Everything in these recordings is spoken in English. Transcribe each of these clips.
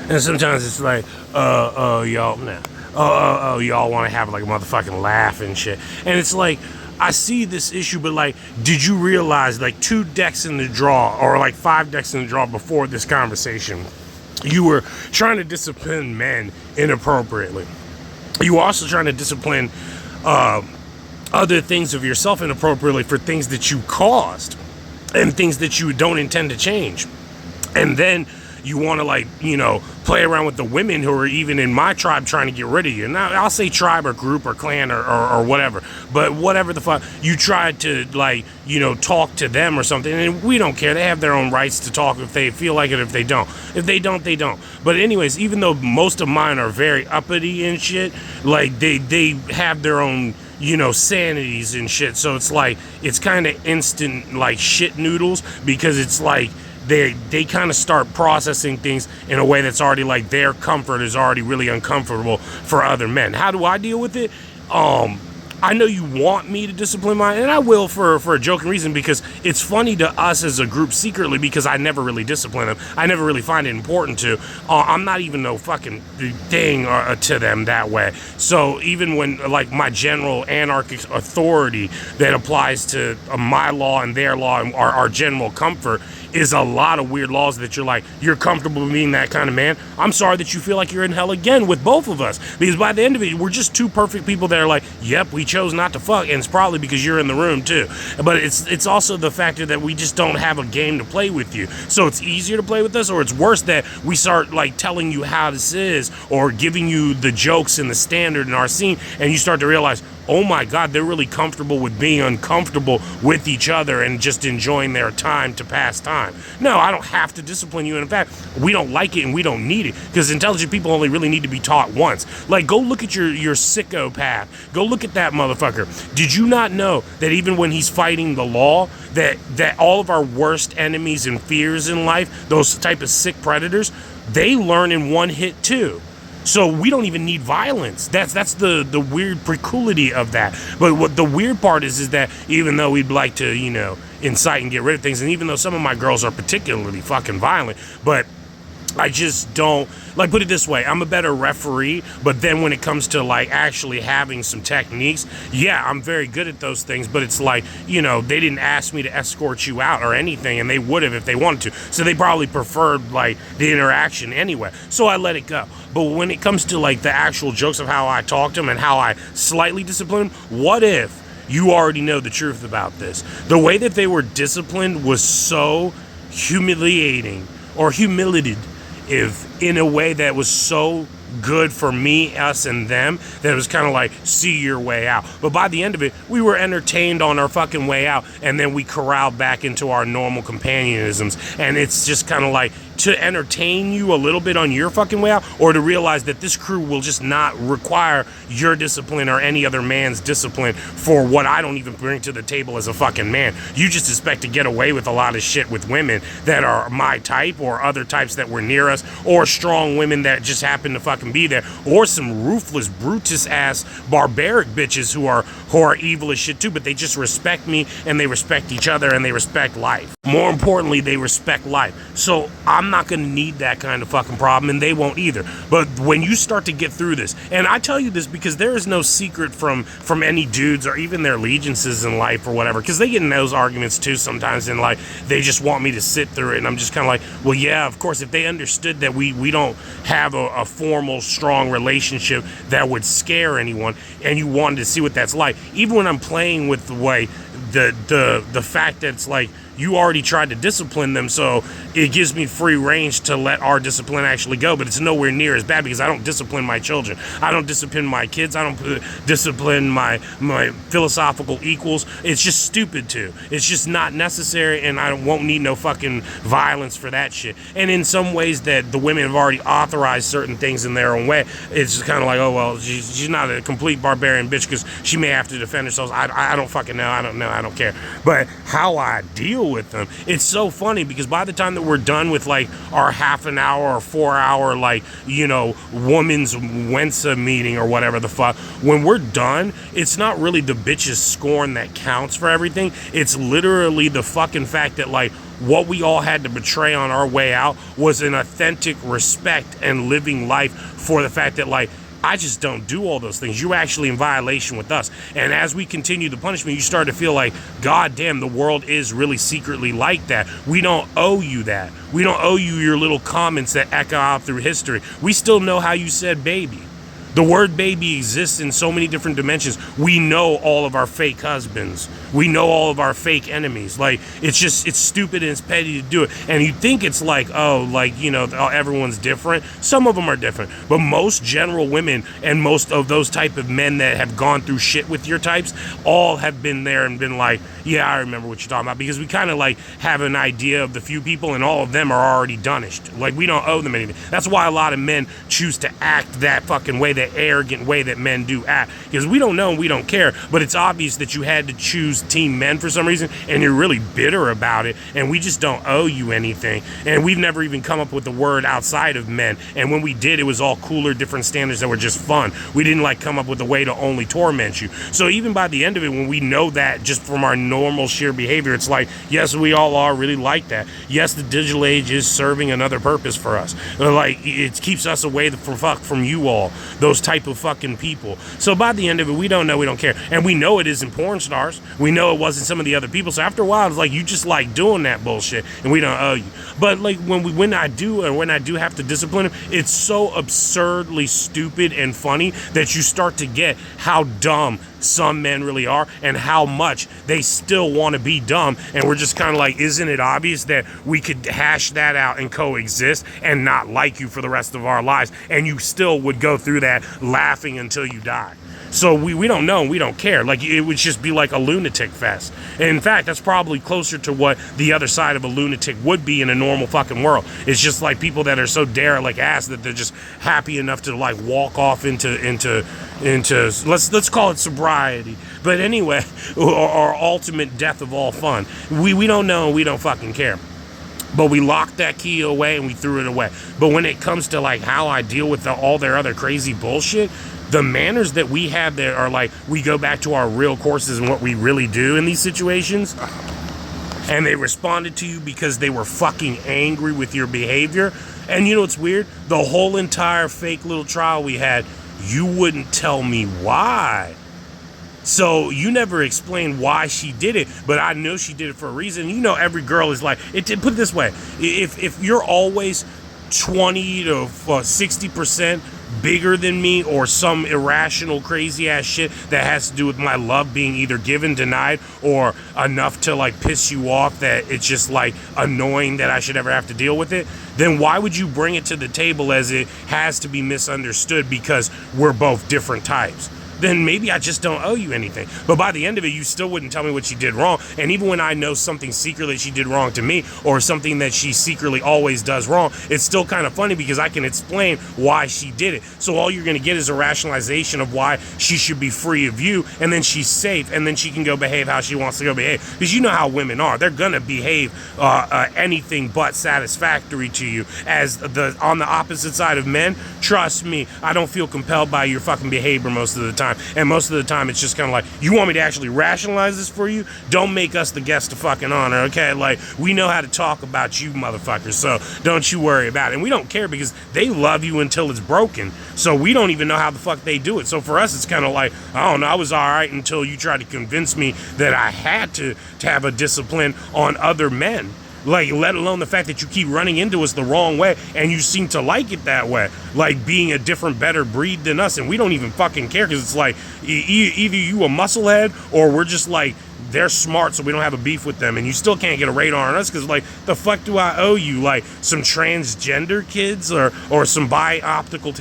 And sometimes it's like, y'all, nah. Y'all want to have like a motherfucking laugh and shit. And it's like, I see this issue, but like, did you realize like 2 decks in the draw or like 5 decks in the draw before this conversation, you were trying to discipline men inappropriately. You were also trying to discipline other things of yourself inappropriately for things that you caused and things that you don't intend to change. And then you want to, like, you know, play around with the women who are even in my tribe trying to get rid of you. Now, I'll say tribe or group or clan or whatever, but whatever the fuck, you tried to, like, you know, talk to them or something, and we don't care. They have their own rights to talk if they feel like it, if they don't. If they don't, they don't. But anyways, even though most of mine are very uppity and shit, like, they have their own, you know, sanities and shit. So it's like, it's kind of instant, like, shit noodles, because it's like, they kind of start processing things in a way that's already like their comfort is already really uncomfortable for other men. How do I deal with it? I know you want me to discipline mine, and I will for a joking reason, because it's funny to us as a group secretly, because I never really discipline them. I never really find it important to. I'm not even no fucking thing to them that way. So even when, like, my general anarchic authority that applies to my law and their law and our general comfort is a lot of weird laws that you're like, you're comfortable being that kind of man. I'm sorry that you feel like you're in hell again with both of us, because by the end of it, we're just 2 perfect people that are like, yep, we chose not to fuck, and it's probably because you're in the room too. But it's also the factor that we just don't have a game to play with you. So it's easier to play with us, or it's worse that we start, like, telling you how this is, or giving you the jokes and the standard in our scene, and you start to realize, oh my God, they're really comfortable with being uncomfortable with each other and just enjoying their time to pass time. No, I don't have to discipline you. And in fact, we don't like it and we don't need it, because intelligent people only really need to be taught once. Like, go look at your psychopath. Go look at that motherfucker. Did you not know that even when he's fighting the law, that all of our worst enemies and fears in life, those type of sick predators, they learn in one hit too. So we don't even need violence. That's the weird precluity of that. But what the weird part is that even though we'd like to, you know, incite and get rid of things, and even though some of my girls are particularly fucking violent, but I just don't, like, put it this way, I'm a better referee, but then when it comes to, like, actually having some techniques, yeah, I'm very good at those things, but it's like, you know, they didn't ask me to escort you out or anything, and they would have if they wanted to, so they probably preferred, like, the interaction anyway, so I let it go. But when it comes to, like, the actual jokes of how I talk to them and how I slightly discipline them, what if you already know the truth about this? The way that they were disciplined was so humiliating, or humiliated, if in a way that was so good for me, us, and them, that it was kind of like, see your way out. But by the end of it, we were entertained on our fucking way out, and then we corralled back into our normal companionisms. And it's just kind of like, to entertain you a little bit on your fucking way out, or to realize that this crew will just not require your discipline or any other man's discipline for what I don't even bring to the table as a fucking man. You just expect to get away with a lot of shit with women that are my type, or other types that were near us, or strong women that just happen to fucking be there, or some ruthless, Brutus ass, barbaric bitches who are evil as shit too, but they just respect me, and they respect each other, and they respect life. More importantly, they respect life. So I'm not going to need that kind of fucking problem, and they won't either. But when you start to get through this, and I tell you this because there is no secret from any dudes or even their allegiances in life or whatever, because they get in those arguments too sometimes, and like, they just want me to sit through it, and I'm just kind of like, well, yeah, of course, if they understood that we don't have a formal, strong relationship that would scare anyone, and you wanted to see what that's like, even when I'm playing with the way, the fact that it's like, you already tried to discipline them, so it gives me free range to let our discipline actually go, but it's nowhere near as bad, because I don't discipline my children. I don't discipline my kids. I don't discipline my philosophical equals. It's just stupid to. It's just not necessary, and I won't need no fucking violence for that shit. And in some ways that the women have already authorized certain things in their own way, it's just kind of like, oh, well, she's not a complete barbarian bitch because she may have to defend herself. I don't fucking know. I don't know. I don't care. But how I deal with them, it's so funny, because by the time that we're done with, like, our half an hour or 4 hour, like, you know, woman's Wensa meeting or whatever the fuck, when we're done, it's not really the bitch's scorn that counts for everything. It's literally the fucking fact that, like, what we all had to betray on our way out was an authentic respect and living life for the fact that, like, I just don't do all those things. You're actually in violation with us. And as we continue the punishment, you start to feel like, God damn, the world is really secretly like that. We don't owe you that. We don't owe you your little comments that echo out through history. We still know how you said baby. The word baby exists in so many different dimensions. We know all of our fake husbands. We know all of our fake enemies. Like, it's stupid and it's petty to do it. And you think it's like, oh, like, you know, everyone's different. Some of them are different. But most general women and most of those type of men that have gone through shit with your types all have been there and been like, yeah, I remember what you're talking about. Because we kind of like have an idea of the few people, and all of them are already donished. Like, we don't owe them anything. That's why a lot of men choose to act that fucking way, that arrogant way that men do act, because we don't know and we don't care. But it's obvious that you had to choose team men for some reason, and you're really bitter about it, and we just don't owe you anything. And we've never even come up with the word outside of men, and when we did, it was all cooler, different standards that were just fun. We didn't like come up with a way to only torment you. So even by the end of it, when we know that just from our normal sheer behavior, it's like, yes, we all are really like that. Yes, the digital age is serving another purpose for us. Like, it keeps us away from you all, those type of fucking people. So by the end of it, we don't know, we don't care. And we know it isn't porn stars. We know it wasn't some of the other people. So after a while, it's like, you just like doing that bullshit, and we don't owe you. But like, when I do have to discipline him, it's so absurdly stupid and funny that you start to get how dumb some men really are and how much they still want to be dumb. And we're just kind of like, isn't it obvious that we could hash that out and coexist and not like you for the rest of our lives, and you still would go through that laughing until you die? So we don't know and we don't care. Like, it would just be like a lunatic fest. And in fact, that's probably closer to what the other side of a lunatic would be in a normal fucking world. It's just like people that are so derelict ass that they're just happy enough to like walk off into let's call it sobriety. But anyway, or ultimate death of all fun. We don't know and we don't fucking care. But we locked that key away and we threw it away. But when it comes to like how I deal with all their other crazy bullshit, the manners that we have there are like, we go back to our real courses and what we really do in these situations. And they responded to you because they were fucking angry with your behavior. And you know what's weird? The whole entire fake little trial we had, you wouldn't tell me why. So you never explained why she did it, but I know she did it for a reason. You know, every girl is like, put it this way, if you're always 20 to 60% bigger than me, or some irrational crazy ass shit that has to do with my love being either given, denied, or enough to like piss you off that it's just like annoying that I should ever have to deal with it, then why would you bring it to the table as it has to be misunderstood because we're both different types? Then maybe I just don't owe you anything. But by the end of it, you still wouldn't tell me what she did wrong. And even when I know something secretly she did wrong to me, or something that she secretly always does wrong, it's still kind of funny because I can explain why she did it. So all you're going to get is a rationalization of why she should be free of you, and then she's safe, and then she can go behave how she wants to go behave. Because you know how women are. They're going to behave anything but satisfactory to you. As on the opposite side of men, trust me, I don't feel compelled by your fucking behavior most of the time. And most of the time, it's just kind of like, you want me to actually rationalize this for you? Don't make us the guest of fucking honor, okay? Like, we know how to talk about you motherfuckers, so don't you worry about it. And we don't care because they love you until it's broken. So we don't even know how the fuck they do it. So for us, it's kind of like, I don't know, I was all right until you tried to convince me that I had to have a discipline on other men. Like, let alone the fact that you keep running into us the wrong way, and you seem to like it that way, like being a different, better breed than us, and we don't even fucking care, because it's like, either you a musclehead, or we're just like, they're smart, so we don't have a beef with them, and you still can't get a radar on us, because like, the fuck do I owe you? Like, some transgender kids, or some bi-optical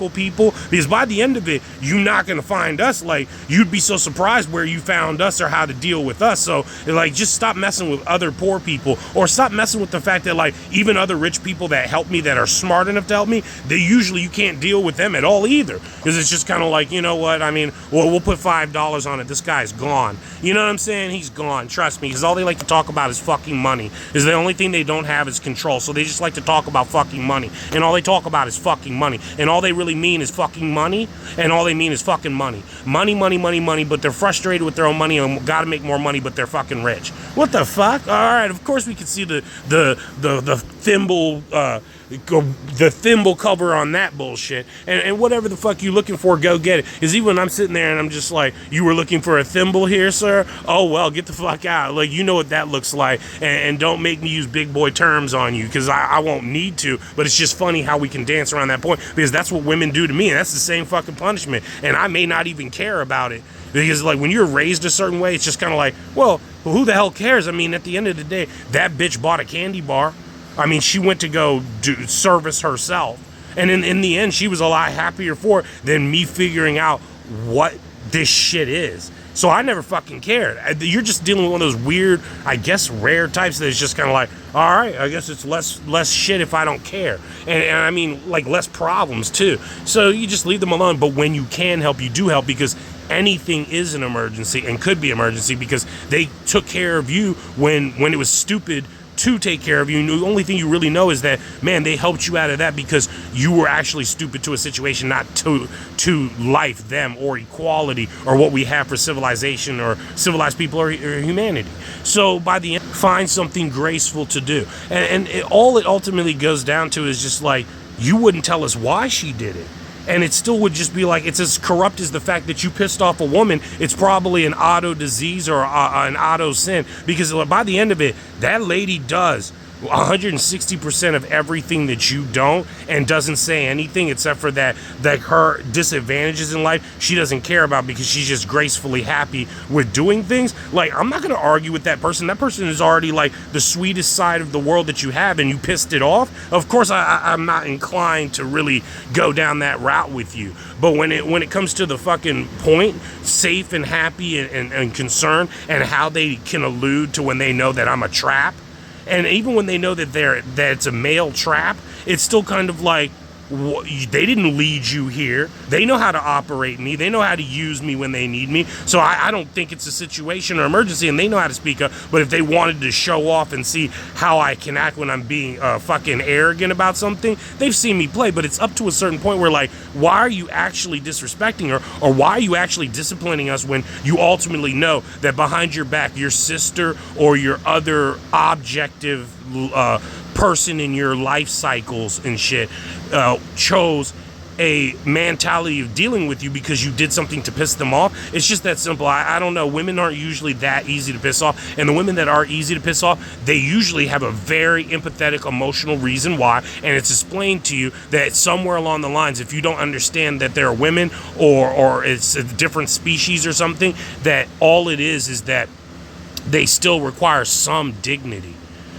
people? Because by the end of it, you're not gonna find us. Like, you'd be so surprised where you found us or how to deal with us. So like, just stop messing with other poor people, or stop messing with the fact that like, even other rich people that help me, that are smart enough to help me, they usually, you can't deal with them at all either, because it's just kind of like, you know what, I mean, well, we'll put $5 on it, this guy's gone, you know what I'm saying? man, he's gone. Trust me, because all they like to talk about is fucking money. Is the only thing they don't have is control. So they just like to talk about fucking money. And all they talk about is fucking money. And all they really mean is fucking money. And all they mean is fucking money. Money, money, money, money. But they're frustrated with their own money and got to make more money, but they're fucking rich. What the fuck? All right, of course we can see the thimble the thimble cover on that bullshit, and whatever the fuck you looking for, go get it. Is even when I'm sitting there and I'm just like, you were looking for a thimble here, sir? Oh well, get the fuck out. Like, you know what that looks like, and don't make me use big boy terms on you, because I won't need to, but it's just funny how we can dance around that point, because that's what women do to me, and that's the same fucking punishment, and I may not even care about it. Because, like, when you're raised a certain way, it's just kind of like, well, who the hell cares? I mean, at the end of the day, that bitch bought a candy bar. I mean, she went to go do service herself. And in the end, she was a lot happier for it than me figuring out what this shit is. So I never fucking cared. You're just dealing with one of those weird, I guess, rare types that is just kind of like, all right, I guess it's less shit if I don't care. And I mean, like, less problems, too. So you just leave them alone. But when you can help, you do help, because anything is an emergency and could be emergency, because they took care of you when it was stupid to take care of you. And the only thing you really know is that, man, they helped you out of that because you were actually stupid to a situation, not to life, them, or equality, or what we have for civilization or civilized people or humanity. So by the end, find something graceful to do. And all it ultimately goes down to is just like, you wouldn't tell us why she did it. And it still would just be like, it's as corrupt as the fact that you pissed off a woman. It's probably an auto disease or an auto sin, because by the end of it, that lady does 160% of everything that you don't, and doesn't say anything except for that her disadvantages in life she doesn't care about, because she's just gracefully happy with doing things. Like, I'm not going to argue with that person. That person is already like the sweetest side of the world that you have, and you pissed it off. Of course, I'm not inclined to really go down that route with you. But when it comes to the fucking point, safe and happy and concerned, and how they can allude to when they know that I'm a trap, and even when they know that it's a male trap, it's still kind of like, they didn't lead you here. They know how to operate me. They know how to use me when they need me. So I don't think it's a situation or emergency, and they know how to speak up. But if they wanted to show off and see how I can act when I'm being fucking arrogant about something, they've seen me play. But it's up to a certain point where, like, why are you actually disrespecting her, or why are you actually disciplining us when you ultimately know that behind your back, your sister or your other objective person in your life cycles and shit chose a mentality of dealing with you because you did something to piss them off? It's just that simple. I don't know. Women aren't usually that easy to piss off, and the women that are easy to piss off, they usually have a very empathetic, emotional reason why, and it's explained to you that somewhere along the lines, if you don't understand that they're women or it's a different species or something, that all it is that they still require some dignity.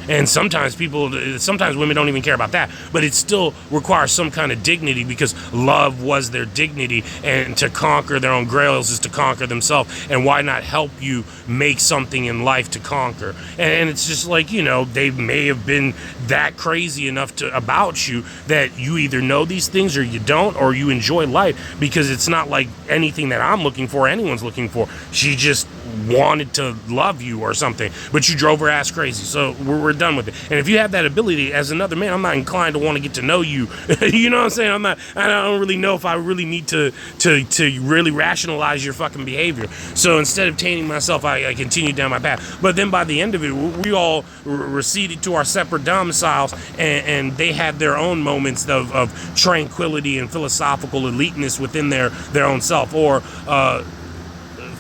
And sometimes women don't even care about that, but it still requires some kind of dignity, because love was their dignity, and to conquer their own grails is to conquer themselves. And why not help you make something in life to conquer? And it's just like, you know, they may have been that crazy enough about you that you either know these things or you don't, or you enjoy life, because it's not like anything that I'm looking for, anyone's looking for. She just wanted to love you or something, but you drove her ass crazy. So we're done with it. And if you have that ability as another man, I'm not inclined to want to get to know you. You know what I'm saying? I don't really know if I really need to really rationalize your fucking behavior. So instead of tainting myself, I continue down my path. But then by the end of it, we all receded to our separate domiciles, and they had their own moments of tranquility and philosophical eliteness within their own self, or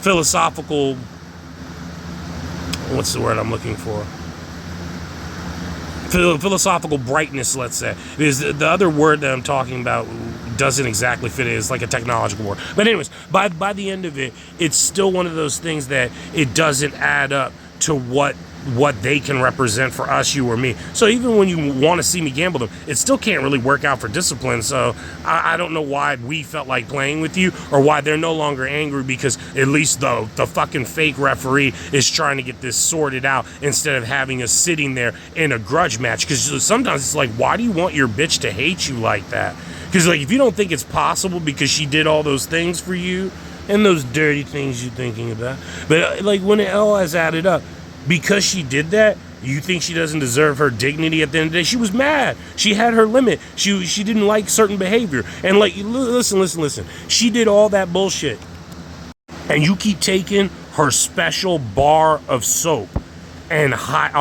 philosophical, what's the word I'm looking for? Philosophical brightness, let's say. Because the other word that I'm talking about doesn't exactly fit it. It's like a technological word. But anyways, by the end of it, it's still one of those things that it doesn't add up to what they can represent for us, you or me. So even when you want to see me gamble them, it still can't really work out for discipline. So I don't know why we felt like playing with you, or why they're no longer angry, because at least the fucking fake referee is trying to get this sorted out, instead of having us sitting there in a grudge match. Because sometimes it's like, why do you want your bitch to hate you like that? Because, like, if you don't think it's possible because she did all those things for you, and those dirty things you're thinking about. But like when it all has added up, because she did that, you think she doesn't deserve her dignity at the end of the day? She was mad. She had her limit. She didn't like certain behavior. And like, listen. She did all that bullshit. And you keep taking her special bar of soap and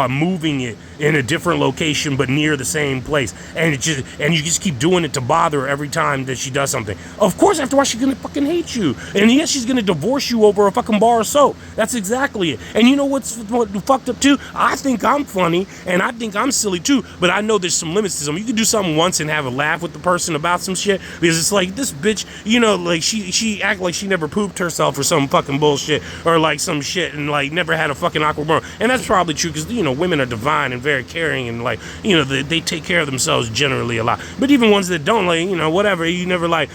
moving it in a different location but near the same place, and you just keep doing it to bother her every time that she does something. Of course, after a while, she's gonna fucking hate you, and yes, she's gonna divorce you over a fucking bar of soap. That's exactly it. And you know what fucked up too? I think I'm funny and I think I'm silly too, but I know there's some limits to some. You can do something once and have a laugh with the person about some shit, because it's like, this bitch, you know, like she act like she never pooped herself or some fucking bullshit, or like some shit, and like never had a fucking awkward moment. And that's probably true, because you know, women are divine and very caring, and like, you know, they take care of themselves generally a lot. But even ones that don't, like, you know, whatever, you never like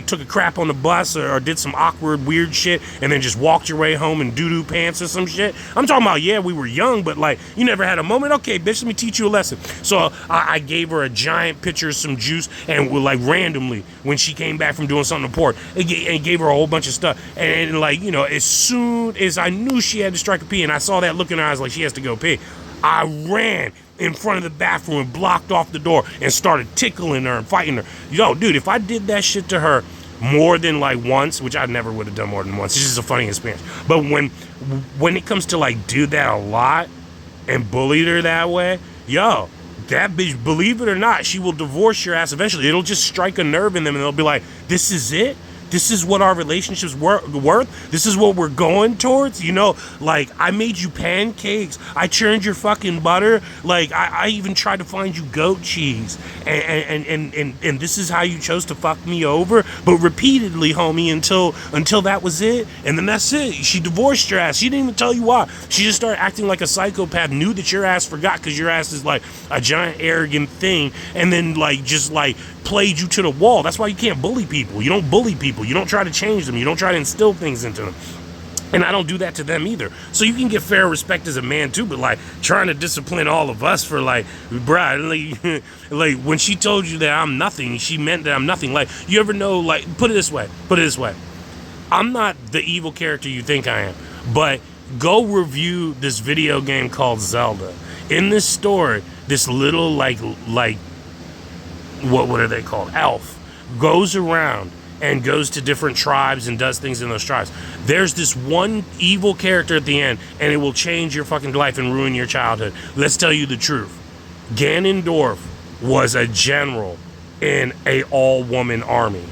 took a crap on the bus, or did some awkward weird shit and then just walked your way home in doo-doo pants or some shit. I'm talking about, yeah, we were young, but like, you never had a moment. Okay, bitch, let me teach you a lesson. So I gave her a giant pitcher of some juice, and like randomly when she came back from doing something important, and gave her a whole bunch of stuff, and like, you know, as soon as I knew she had to strike a pee, and I saw that look in her eyes like she has to go pee, I ran in front of the bathroom and blocked off the door and started tickling her and fighting her. Yo, dude, if I did that shit to her more than like once, which I never would have done more than once, it's just a funny experience. But when it comes to like do that a lot and bullied her that way, yo, that bitch, believe it or not, she will divorce your ass eventually. It'll just strike a nerve in them, and they'll be like, this is it? This is what our relationship's worth? This is what we're going towards? You know, like, I made you pancakes. I churned your fucking butter. Like, I even tried to find you goat cheese. And this is how you chose to fuck me over? But repeatedly, homie, until that was it. And then that's it. She divorced your ass. She didn't even tell you why. She just started acting like a psychopath, knew that your ass forgot because your ass is like a giant arrogant thing, and then like just like played you to the wall. That's why you can't bully people. You don't bully people. You don't try to change them. You don't try to instill things into them. And I don't do that to them either. So you can get fair respect as a man too, but like trying to discipline all of us for like, bruh, like when she told you that I'm nothing, she meant that I'm nothing. Like, you ever know, like, put it this way. I'm not the evil character you think I am, but go review this video game called Zelda. In this story, this little like what are they called? Elf goes around and goes to different tribes and does things in those tribes. There's this one evil character at the end, and it will change your fucking life and ruin your childhood. Let's tell you the truth. Ganondorf was a general in a all-woman army.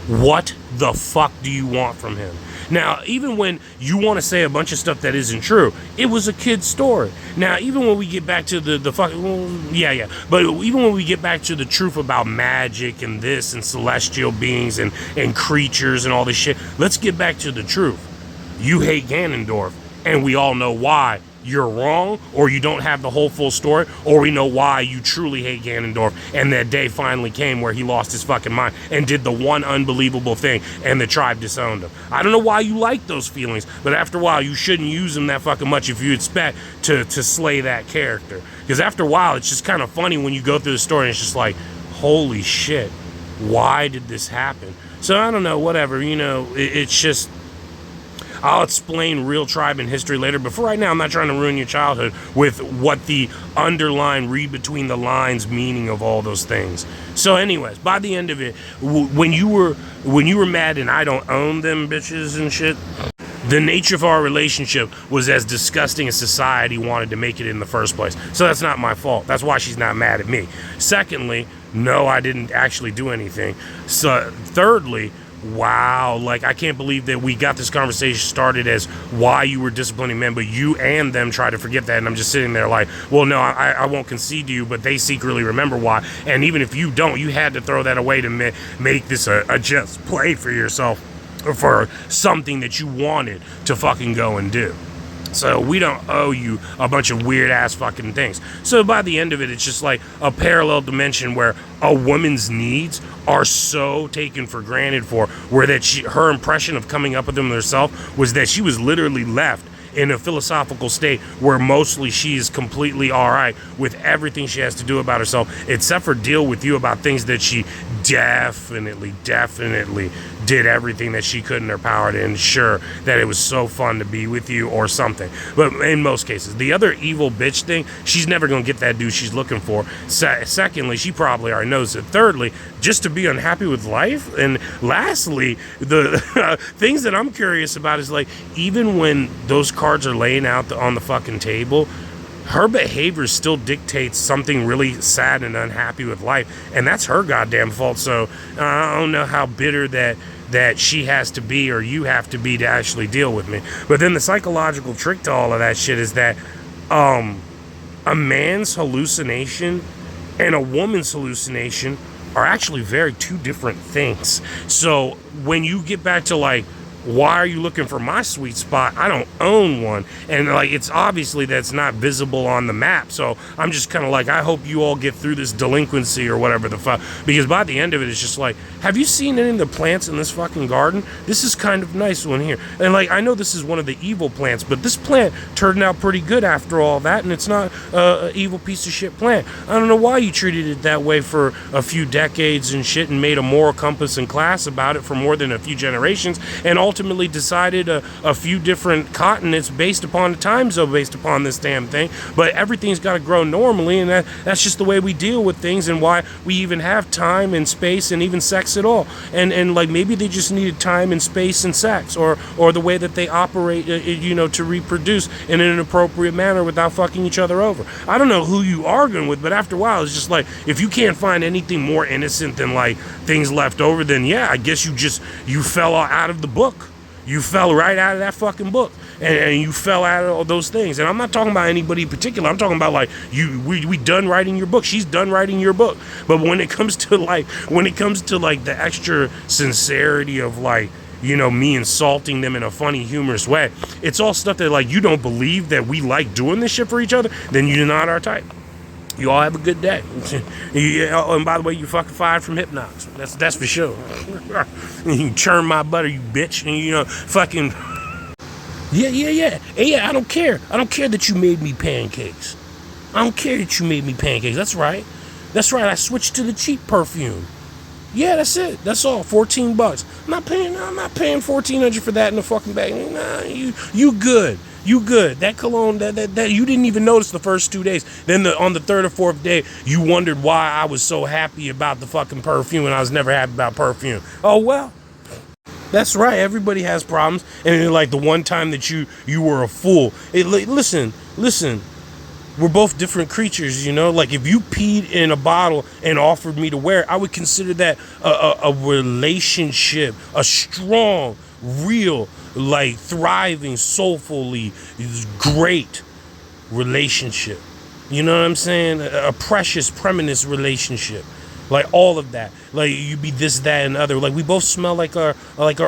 What the fuck do you want from him? Now, even when you want to say a bunch of stuff that isn't true, it was a kid's story. Now, even when we get back to the fucking, well, but even when we get back to the truth about magic and this and celestial beings and creatures and all this shit, let's get back to the truth. You hate Ganondorf, and we all know why. You're wrong, or you don't have the whole full story, or we know why you truly hate Ganondorf, and that day finally came where he lost his fucking mind and did the one unbelievable thing, and the tribe disowned him. I don't know why you like those feelings, but after a while, you shouldn't use them that fucking much if you expect to slay that character. Because after a while, it's just kind of funny when you go through the story, and it's just like, holy shit, why did this happen? So I don't know, whatever, you know, it's just, I'll explain real tribe and history later, but for right now, I'm not trying to ruin your childhood with what the underlying, read between the lines meaning of all those things. So anyways, by the end of it, when you were mad and I don't own them bitches and shit, the nature of our relationship was as disgusting as society wanted to make it in the first place. So that's not my fault. That's why she's not mad at me. Secondly, no, I didn't actually do anything. So thirdly, wow, like, I can't believe that we got this conversation started as why you were disciplining men, but you and them try to forget that, and I'm just sitting there like, well, no, I won't concede to you, but they secretly remember why, and even if you don't, you had to throw that away to make this a just play for yourself, or for something that you wanted to fucking go and do. So we don't owe you a bunch of weird ass fucking things. So by the end of it, it's just like a parallel dimension where a woman's needs are so taken for granted where that her impression of coming up with them herself was that she was literally left in a philosophical state where mostly she's completely all right with everything she has to do about herself, except for deal with you about things that she definitely did everything that she could in her power to ensure that it was so fun to be with you or something. But in most cases, the other evil bitch thing, she's never going to get that dude she's looking for. Secondly, she probably already knows it. Thirdly, just to be unhappy with life. And lastly, the things that I'm curious about is like, even when those cards are laying out on the fucking table, her behavior still dictates something really sad and unhappy with life, and that's her goddamn fault. So I don't know how bitter that she has to be or you have to be to actually deal with me. But then the psychological trick to all of that shit is that a man's hallucination and a woman's hallucination are actually very two different things. So when you get back to like, why are you looking for my sweet spot? I don't own one. And like, it's obviously that's not visible on the map. So I'm just kind of like, I hope you all get through this delinquency or whatever the fuck. Because by the end of it, it's just like, have you seen any of the plants in this fucking garden? This is kind of nice one here. And like, I know this is one of the evil plants, but this plant turned out pretty good after all that. And it's not an evil piece of shit plant. I don't know why you treated it that way for a few decades and shit and made a moral compass and class about it for more than a few generations. And ultimately decided a few different continents based upon the time zone based upon this damn thing. But everything's got to grow normally, and that's just the way we deal with things and why we even have time and space and even sex at all. And like, maybe they just needed time and space and sex, or the way that they operate, to reproduce in an appropriate manner without fucking each other over. I don't know who you arguing with, but after a while, it's just like, if you can't find anything more innocent than like things left over, then yeah, I guess you fell out of the book. You fell right out of that fucking book, and you fell out of all those things. And I'm not talking about anybody in particular. I'm talking about like we done writing your book. She's done writing your book. But when it comes to like the extra sincerity of like, me insulting them in a funny, humorous way, it's all stuff that like, you don't believe that we like doing this shit for each other, then you're not our type. You all have a good day. Oh, and by the way, you fucking fired from hypknox. That's for sure. You churn my butter, you bitch. And fucking. Yeah, I don't care. I don't care that you made me pancakes. I don't care that you made me pancakes. That's right. I switched to the cheap perfume. Yeah, that's it. That's all. $14. I'm not paying $1,400 for that in the fucking bag. Nah, you good. You good. That cologne, that you didn't even notice the first 2 days. Then on the third or fourth day, you wondered why I was so happy about the fucking perfume, and I was never happy about perfume. Oh, well. That's right. Everybody has problems. And like the one time that you were a fool. Listen. We're both different creatures, Like, if you peed in a bottle and offered me to wear it, I would consider that a relationship, a strong, real, like, thriving, soulfully great relationship. You know what I'm saying? A precious, precious relationship. Like, all of that. Like, you be this, that, and other. Like, we both smell like our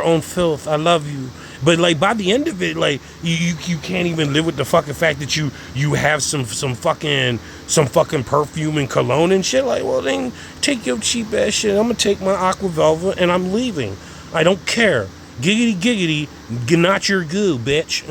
own filth. I love you. But like, by the end of it, like, you can't even live with the fucking fact that you have some fucking perfume and cologne and shit. Like, well, then take your cheap ass shit. I'm gonna take my Aqua Velva and I'm leaving. I don't care. Giggity, not your goo, bitch.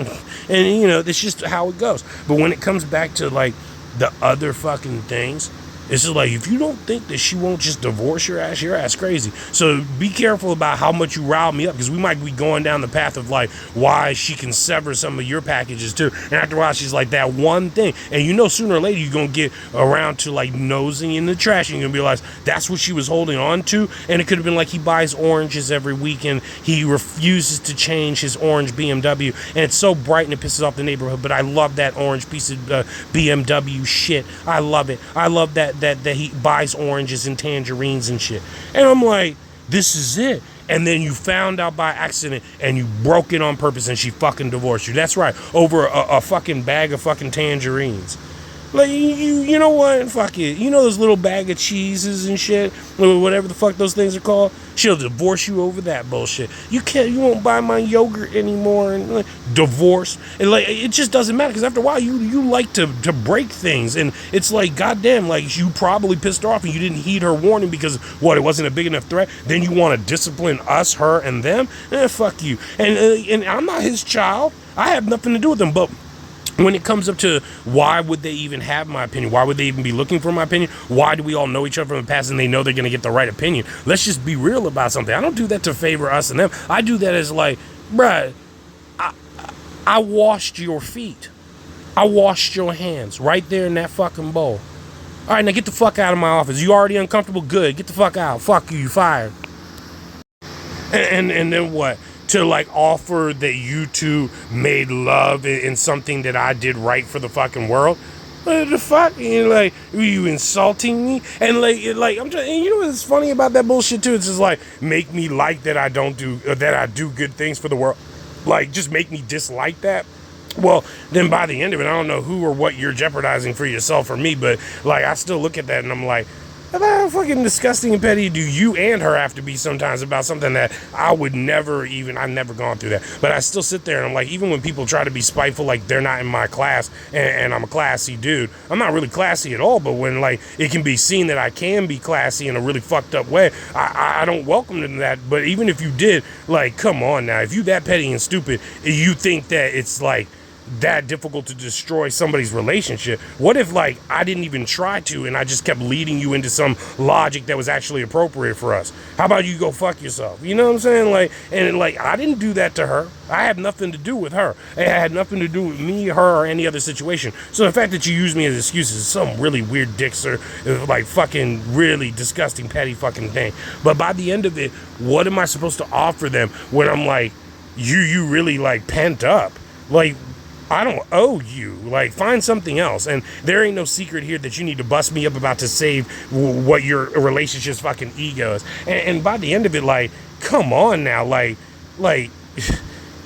And that's just how it goes. But when it comes back to like the other fucking things, it's just like, if you don't think that she won't just divorce your ass crazy. So be careful about how much you rile me up, because we might be going down the path of like why she can sever some of your packages too. And after a while, she's like, that one thing. And sooner or later, you're going to get around to like nosing in the trash, and you're going to realize that's what she was holding on to. And it could have been like, he buys oranges every week and he refuses to change his orange BMW. And it's so bright and it pisses off the neighborhood. But I love that orange piece of BMW shit. I love it. I love that he buys oranges and tangerines and shit. And I'm like, this is it. And then you found out by accident and you broke it on purpose and she fucking divorced you. That's right. Over a fucking bag of fucking tangerines. Like, you know what? Fuck it. Those little bag of cheeses and shit, whatever the fuck those things are called? She'll divorce you over that bullshit. You won't buy my yogurt anymore, and like, divorce. And like, it just doesn't matter, because after a while, you like to break things. And it's like, goddamn, like, you probably pissed her off and you didn't heed her warning because, it wasn't a big enough threat. Then you want to discipline us, her, and them? Fuck you. And I'm not his child. I have nothing to do with them, but When it comes up to why would they even have my opinion? Why would they even be looking for my opinion? Why do we all know each other from the past and they know they're going to get the right opinion? Let's just be real about something. I don't do that to favor us and them. I do that as like, bruh, I washed your feet. I washed your hands right there in that fucking bowl. All right, now get the fuck out of my office. You already uncomfortable? Good. Get the fuck out. Fuck you. You fired. And then what? To like offer that you two made love in something that I did right for the fucking world. What the fuck? You know, like, were you insulting me? And like I'm just, and you know what's funny about that bullshit too? It's just like make me like that I don't do that I do good things for the world. Like just make me dislike that. Well, then by the end of it, I don't know who or what you're jeopardizing for yourself or me, but like I still look at that and I'm like, how fucking disgusting and petty do you and her have to be sometimes about something that I would never even, I've never gone through that. But I still sit there and I'm like, even when people try to be spiteful, like they're not in my class and I'm a classy dude, I'm not really classy at all. But when like it can be seen that I can be classy in a really fucked up way, I don't welcome them to that. But even if you did, like, come on now, if you that petty and stupid, you think that it's like that difficult to destroy somebody's relationship. What if like I didn't even try to and I just kept leading you into some logic that was actually appropriate for us? How about you go fuck yourself? You know what I'm saying? Like, and like I didn't do that to her. I had nothing to do with her. It had nothing to do with me, her, or any other situation. So the fact that you use me as excuses is some really weird dicks or like fucking really disgusting petty fucking thing. But by the end of it, what am I supposed to offer them when I'm like, you really like pent up? Like, I don't owe you. Like, find something else. And there ain't no secret here that you need to bust me up about to save what your relationship's fucking ego is. And by the end of it, like, come on now. Like,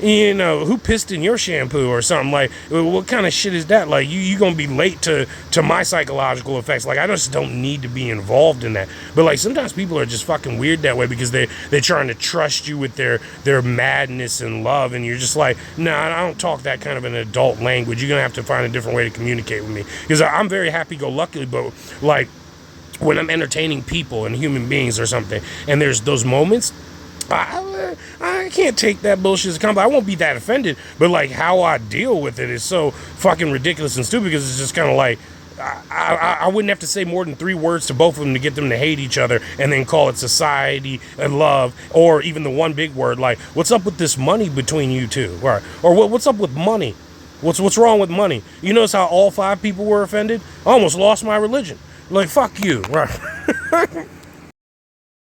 you know, who pissed in your shampoo or something? Like, what kind of shit is that? Like, you gonna be late to my psychological effects. Like, I just don't need to be involved in that. But like, sometimes people are just fucking weird that way because they're trying to trust you with their madness and love, and you're just like, nah, I don't talk that kind of an adult language. You're gonna have to find a different way to communicate with me, because I'm very happy-go-lucky, but like when I'm entertaining people and human beings or something, and there's those moments, I can't take that bullshit as a compliment. I won't be that offended, but like how I deal with it is so fucking ridiculous and stupid, because it's just kind of like I wouldn't have to say more than 3 words to both of them to get them to hate each other and then call it society and love, or even the one big word like, what's up with this money between you two? Or what's up with money? What's wrong with money? You notice how all 5 people were offended? I almost lost my religion. Like, fuck you. Right.